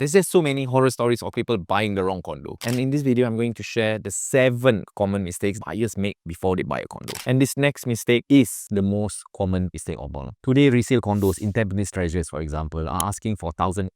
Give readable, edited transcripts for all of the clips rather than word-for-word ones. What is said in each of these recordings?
There's just so many horror stories of people buying the wrong condo. And in this video, I'm going to share the 7 common mistakes buyers make before they buy a condo. And this next mistake is the most common mistake of all. Today, resale condos in Tampines Treasures, for example, are asking for $1,800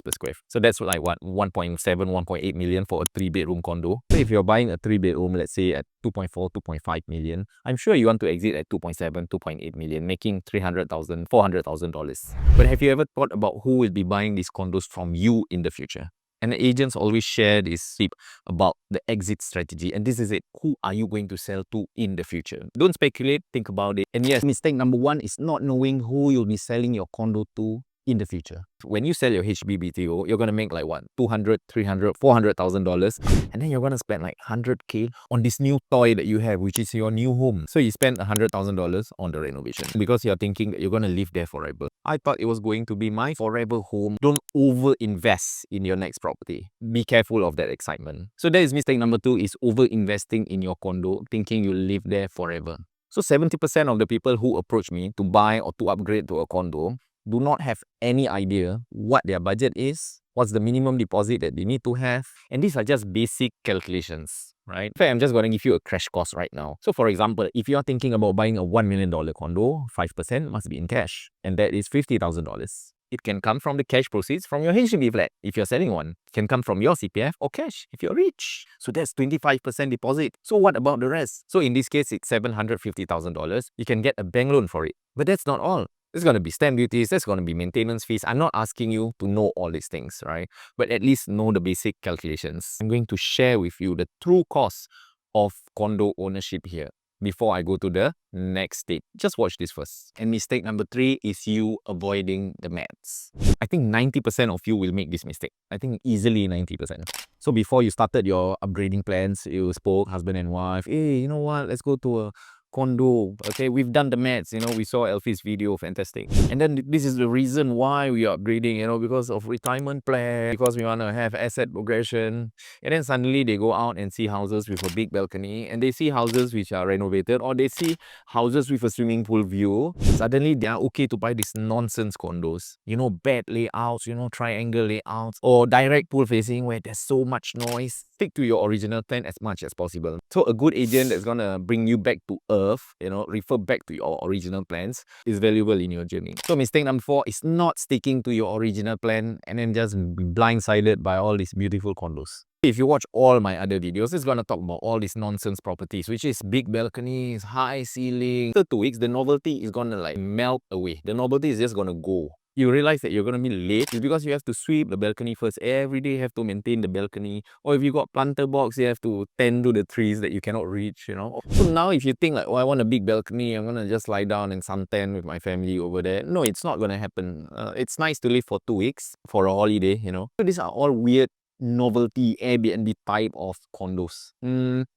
per square feet. So that's like what, 1.7, 1.8 million for a 3-bedroom condo. So if you're buying a 3-bedroom, let's say at 2.4, 2.5 million, I'm sure you want to exit at 2.7, 2.8 million, making $300,000, $400,000. But have you ever thought about who will be buying these condos from you in the future? And the agents always share this tip about the exit strategy. And this is it. Who are you going to sell to in the future? Don't speculate, think about it. And yes, mistake number 1 is not knowing who you'll be selling your condo to in the future. When you sell your HBBTO, you're going to make like what, $200, $300, $400,000, and then you're going to spend like $100K on this new toy that you have, which is your new home. So you spend $100,000 on the renovation because you're thinking that you're going to live there forever. I thought it was going to be my forever home. Don't over invest in your next property. Be careful of that excitement. So that is mistake number 2, is over investing in your condo, thinking you'll live there forever. So 70% of the people who approach me to buy or to upgrade to a condo do not have any idea what their budget is, what's the minimum deposit that they need to have, and these are just basic calculations, right? In fact, I'm just going to give you a crash course right now. So for example, if you're thinking about buying a $1 million condo, 5% must be in cash, and that is $50,000. It can come from the cash proceeds from your HDB flat if you're selling one. It can come from your CPF or cash if you're rich. So that's 25% deposit. So what about the rest? So in this case, it's $750,000. You can get a bank loan for it. But that's not all. There's going to be stamp duties, there's going to be maintenance fees. I'm not asking you to know all these things, right? But at least know the basic calculations. I'm going to share with you the true cost of condo ownership here before I go to the next stage. Just watch this first. And mistake number 3 is you avoiding the maths. I think 90% of you will make this mistake. I think easily 90%. So before you started your upgrading plans, you spoke, husband and wife, hey, you know what, let's go to a condo. Okay, we've done the maths, we saw Elfie's video, fantastic. And then this is the reason why we are upgrading, because of retirement plan, because we want to have asset progression. And then suddenly they go out and see houses with a big balcony, and they see houses which are renovated, or they see houses with a swimming pool view. Suddenly they are okay to buy these nonsense condos, bad layouts, triangle layouts, or direct pool facing where there's so much noise. Stick to your original plan as much as possible. So a good agent that's gonna bring you back to earth, refer back to your original plans, is valuable in your journey. So mistake number 4 is not sticking to your original plan and then just be blindsided by all these beautiful condos. If you watch all my other videos, it's gonna talk about all these nonsense properties, which is big balconies, high ceiling. After 2 weeks, the novelty is gonna like melt away. The novelty is just gonna go. You realize that you're going to be late is because you have to sweep the balcony first. Every day you have to maintain the balcony. Or if you got planter box, you have to tend to the trees that you cannot reach, So now if you think like, oh, I want a big balcony, I'm going to just lie down and suntan with my family over there. No, it's not going to happen. It's nice to live for 2 weeks for a holiday, So these are all weird novelty Airbnb type of condos.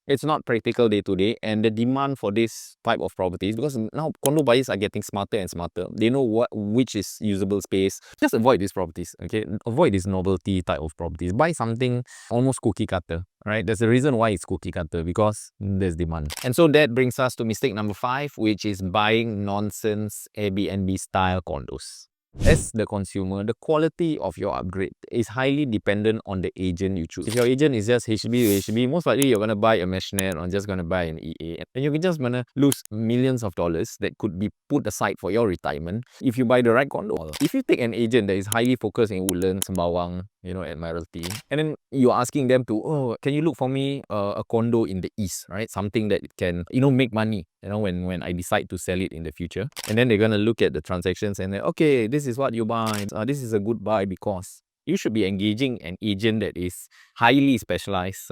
It's not practical day to day, and the demand for this type of properties, because now condo buyers are getting smarter and smarter. They know which is usable space. Just avoid these properties, okay? Avoid this novelty type of properties. Buy something almost cookie cutter, right? There's a reason why it's cookie cutter, because there's demand. And so that brings us to mistake number 5, which is buying nonsense Airbnb style condos. As the consumer, the quality of your upgrade is highly dependent on the agent you choose. If your agent is just HDB, most likely you're going to buy a meshnet or just going to buy an EA. And you're just going to lose millions of dollars that could be put aside for your retirement if you buy the right condo. If you take an agent that is highly focused in Woodlands, Sembawang, Admiralty, and then you're asking them to, oh, can you look for me a condo in the east, right? Something that it can, make money, when I decide to sell it in the future. And then they're going to look at the transactions and then, okay, this is what you buy. This is a good buy because you should be engaging an agent that is highly specialized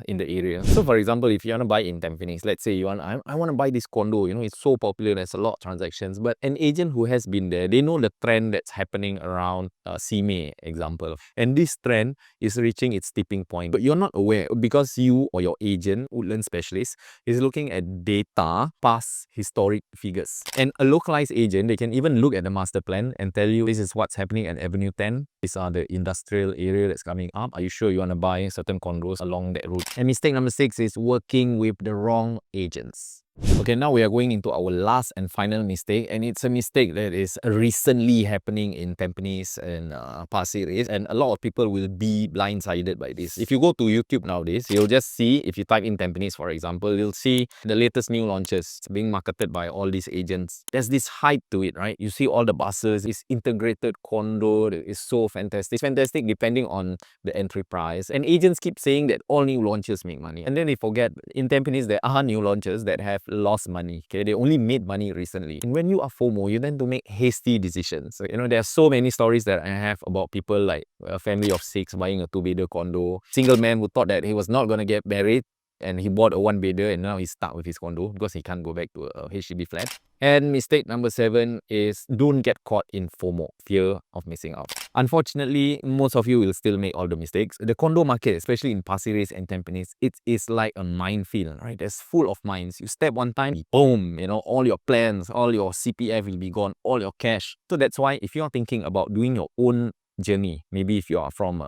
in the area. So for example, if you want to buy in Tampines, let's say I want to buy this condo, it's so popular, there's a lot of transactions, but an agent who has been there, they know the trend that's happening around Simei, example. And this trend is reaching its tipping point, but you're not aware because you or your agent, Woodland specialist, is looking at data past historic figures. And a localized agent, they can even look at the master plan and tell you this is what's happening at Avenue 10. These are the industrial area that's coming up. Are you sure you want to buy certain condos along that route? And mistake number 6 is working with the wrong agents. Okay, now we are going into our last and final mistake, and it's a mistake that is recently happening in Tampines and Pasir Ris, and a lot of people will be blindsided by this. If you go to YouTube nowadays, you'll just see, if you type in Tampines, for example, you'll see the latest new launches being marketed by all these agents. There's this hype to it, right? You see all the buses, this integrated condo that is so fantastic. It's fantastic depending on the entry price, and agents keep saying that all new launches make money, and then they forget in Tampines there are new launches that have lost money. Okay, they only made money recently. And when you are FOMO, you tend to make hasty decisions. So, you know, there are so many stories that I have about people like a family of 6 buying a 2-bedder condo, single man who thought that he was not going to get married, and he bought a 1-bedder, and now he's stuck with his condo because he can't go back to a HDB flat. And mistake number 7 is don't get caught in FOMO, fear of missing out. Unfortunately, most of you will still make all the mistakes. The condo market, especially in Pasir Ris and Tampines, it is like a minefield, right? It's full of mines. You step one time, boom, you know, all your plans, all your CPF will be gone, all your cash. So that's why if you're thinking about doing your own journey, maybe if you are from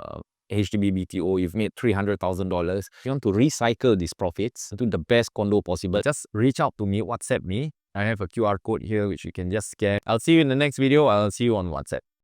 HDB BTO, you've made $300,000. You want to recycle these profits into the best condo possible, just reach out to me, WhatsApp me. I have a QR code here which you can just scan. I'll see you in the next video. I'll see you on WhatsApp.